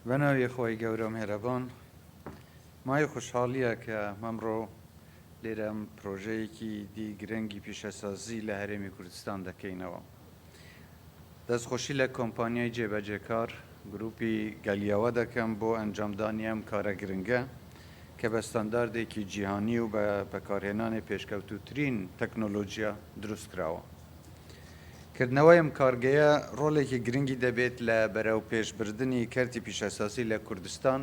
بەناوی خۆی گەورە مهرەبان مای خوشحالیە کە مەمڕۆ لێرە پرۆژەیەکی دی گرنگی پیشەسازی لە هەرێمی کوردستان دەکەینەوە. دەستخۆشی لە کۆمپانیای جێبەجێکار گروپی گەلیاوە دەکەم بۆ ئەنجامدانی ئەم کارە گرنگە کە بە ستانداردێکی جیهانی و بە بەکارهێنانی پێشکەوتوترین تەکنۆلۆژیا دروست کراوە. کردنەوەی ئەم کارگەیە ڕۆڵێکی گرنگی دەبێت لە بەرەو پێشبردننی کەرتی پیشەسازی لە کوردستان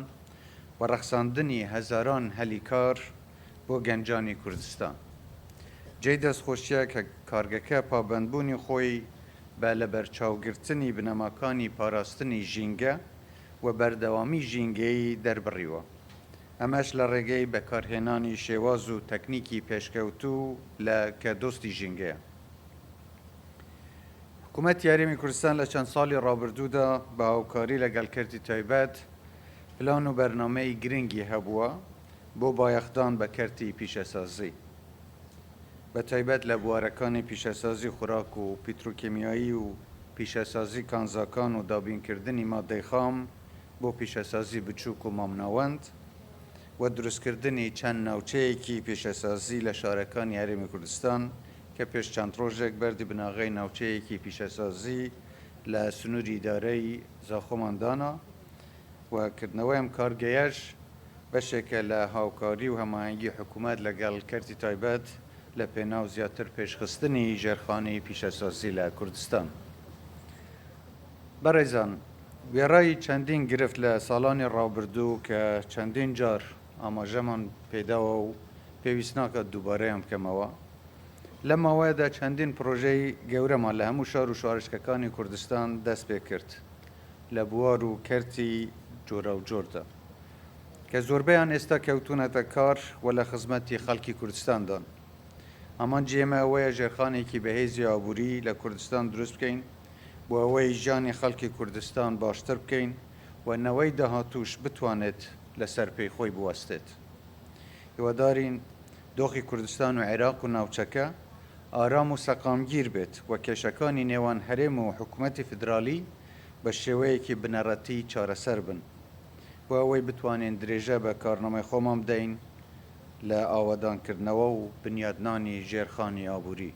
و ڕەخساندنی هەزاران هەلی کار بۆ گەنجانی کوردستان. جێی دەستخۆشیە کە کارگەکە پابەندبوونی خۆی بە لە بەرچاوگرتنی بنەماکانی پاراستنی ژینگە و بەردەوامی ژینگەی دەربڕیوە. ئەمەش لە ڕێگەی بەکارهێنانی شێواز و تەکنیکی پێشکەوتوو لە کە دۆستی ژینگەیە. حکوومەتی هەرێمی کوردستان لە چەند ساڵی ڕابردوودا بە هاوکاری لەگەڵ کەرتی تایبەت پلان و بەرنامەی گرنگی هەبووە بۆ بایەخدان بە کەرتی پیشەسازی. بە تایبەت لە بوارەکانی پیشەسازی خوراک و پیتروکیمیایی و پیشەسازی کانزاکان و دابینکردنی مادەی خام بۆ پیشەسازی بچووک و مامناوەند و دروستکردنی چەند ناوچەیەکی پیشەسازی لە شارەکانی هەرێمی کوردستان کە پێش چەند ڕۆژێک بەردی بناغی ناوچەیەکی پیشەسازی لە سنووری ئیدارەی زاخۆماندانا و کردنەوەی ئەم کارگەیەش بەشێکە لە هاوکاری و هەماهەنگی حکوومەت لەگەڵ کەرتی تایبەت لە پێناو زیاتر پێشخستنی ژێرخانەی پیشەسازی لە کوردستان. بەڕێزان، وێڕایی چەندین گرفت لە ساڵانی ڕابردوو کە چەندین جار ئاماژەمان پێداوە و پێویست ناکات دووبارەیان بکەمەوە. لە ماوەیەدا چەندین پرۆژەی گەورەمان لە هەموو شار و شارشکەکانی کوردستان دەست پێ کرد لە بوار و کەرتی جۆرە و جۆردا کە زۆربەیان ئێستا کەوتونەتە کار و لە خزمەتی خەڵکی کوردستاندان. ئەمان جێمە ئەوەیە ژێرخانێکی بەهێزی ئابووری لە کوردستان دروست بکەین بۆ ئەوەی ژیانی خەڵکی کوردستان باشتر بکەین و نەوەی داهاتوش بتوانێت لەسەر پێی خۆی بوەستێت. هیوادارین دۆخی کوردستان و عێراق و ناوچەکە ئارام و سەقامگیر بێت و کێشەکانی نێوان هەرێم و حکوومەتی فدرالی بە شێوەیەکی بنەڕەتی چارەسەر بن بۆ ئەوەی بتوانین درێژە بە کارنامەی خۆمان بدەین لە ئاوادانکردنەوە و بنیادنانی ژێرخانی ئابووری.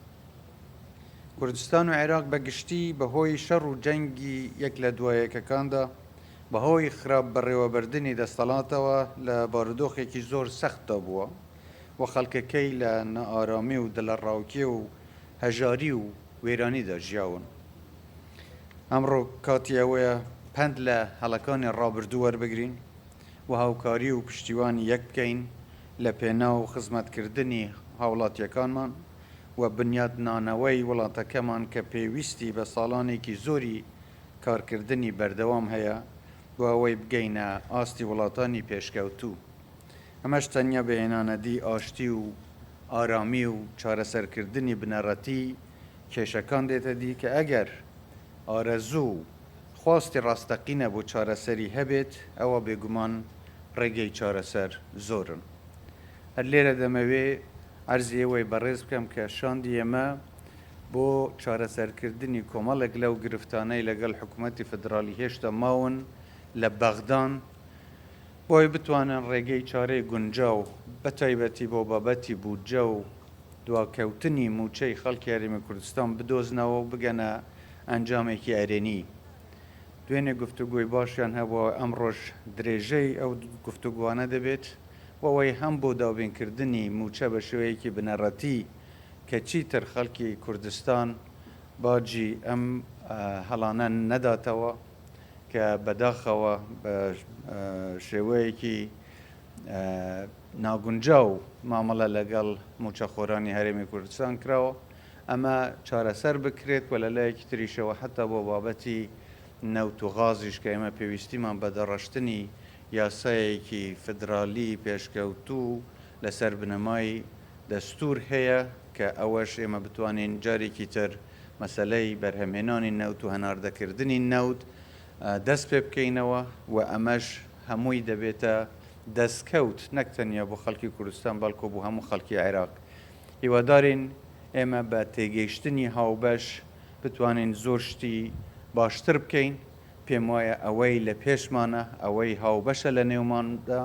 کوردستان و عێراق بەگشتی بەهۆی شەڕ و جەنگی یەک لە دوایەکەکاندا بەهۆی خراپ بەڕێوەبردننی دەستەڵاتەوە لە بارودۆخێکی زۆر سەختدا بووە و خەڵکەکەی لە نەئارامی و دڵەڕاوکێ و هەژاری و وێرانیدا ژیاون. ئەمڕۆ کاتی ئەوەیە پند لە هەڵەکانی ڕابردوو وەربگرین و هاوکاری و پشتیوانی یەک بکەین لە پێناو خزمەتکردنی هاوڵاتیەکانمان و بنیادنانەوەی وڵاتەکەمان کە پێویستی بە ساڵانێکی زۆری کارکردنی بەردەوام هەیە بۆ ئەوەی بگەینە ئاستی وڵاتانی پێشکەوتوو. ئەمەش تەنیا بەهێنانەدی ئاشتی و ئارامی و چارەسەرکردنی بنەڕەتی کێشەکان دێتە دی کە ئەگەر ئارەزوو و خواستی ڕاستەقینە بۆ چارەسەری هەبێت ئەوە بێگومان ڕێگەی چارەسەر زۆرن. هەر لێرە دەمەوێ عەرزی ئەوەی بەڕێز بکەم کە شاندی ئێمە بۆ چارەسەرکردنی کۆمەڵێک لەو گرفتانەی لەگەڵ حکوومەتی فدرالی هێشتا ماون لە بەغدان بۆی بتوانن ڕێگەی چارەی گونجاو بە تایبەتی بۆ بابەتی بودجە و دواکەوتنی موچەی خەڵکی هەرێمی کوردستان بدۆزنەوە و بگەنە ئەنجامێکی ئەرێنی. دوێنێ گفتوگۆی باشیان هەبووە ئەمڕۆژ درێژەی ئەو گفتوگوانە دەبێت وەوەی هەم بۆ دابینکردنی موچە بە شێوەیەکی بنەڕەتی کە چیتر خەڵکی کوردستان باجی ئەم هەڵانە نەداتەوە کە بەداخەوە بە شێوەیەکی ناگونجاو مامەڵە لەگەڵ موچەخۆرانی هەرێمی کوردستان کراوە. ئەمە چارەسەر بکرێت و لە لایەکی تریشەوە حتا بۆ بابەتی نەوت و غازیش کە ئێمە پێویستیمان بە دەڕەشتنی یاسایەکی فدرالی پێشکەوتوو لەسەر بنەمای دەستور هەیە کە ئەوەش ئێمە بتوانین جارێکی تر مەسەلەی بەرهەمهێنانی نەوت و هەناردەکردنی نەوت دەست پێ بکەینەوە و ئەمەش هەمووی دەبێتە دەستکەوت نەک تەنیا بۆ خەڵکی کوردستان بەڵکو بۆ هەموو خەڵکی عێراق. هیوادارین ئێمە بە تێگەیشتنی هاوبەش بتوانین زۆر شتی باشتر بکەین پێم وایە ئەوەی لە پێشمانە ئەوەی هاوبەشە لە نێوماندا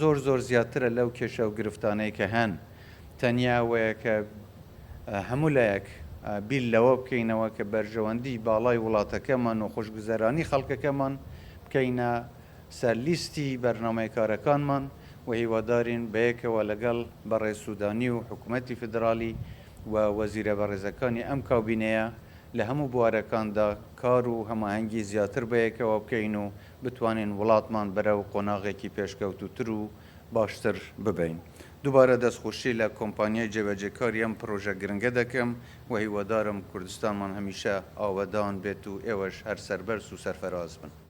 زۆر زیاترە لەو کێشە و گرفتانەی کە هەن تەنیا وەیە کە هەموو لایەک بیل لەوە بکەینەوە کە بەرژەوەندی باڵای وڵاتەکەمان و خۆشگوزەرانی خەڵکەکەمان بکەینە سەر لیستی بەرنامەی کارەکانمان و هیوادارین بەیەکەوە لەگەڵ بەڕێز سوودانی و حکوومەتی فدرالی و وەزیرە بەڕێزەکانی ئەم کابینەیە لە هەموو بوارەکاندا کار و هەماهەنگی زیاتر بەیەکەوە بکەین و بتوانین وڵاتمان بەرەو قۆناغێکی پێشکەوتوتر و باشتر ببین. دووبارە دەستخۆشی لە کۆمپانیای جێبەجێکاری ئەم پرۆژە گرنگە دەکەم و هیوادارم کوردستانمان هەمیشە ئاوەدان بێت و ئێوەش هەر سەربەرز و سەرفەراز بن.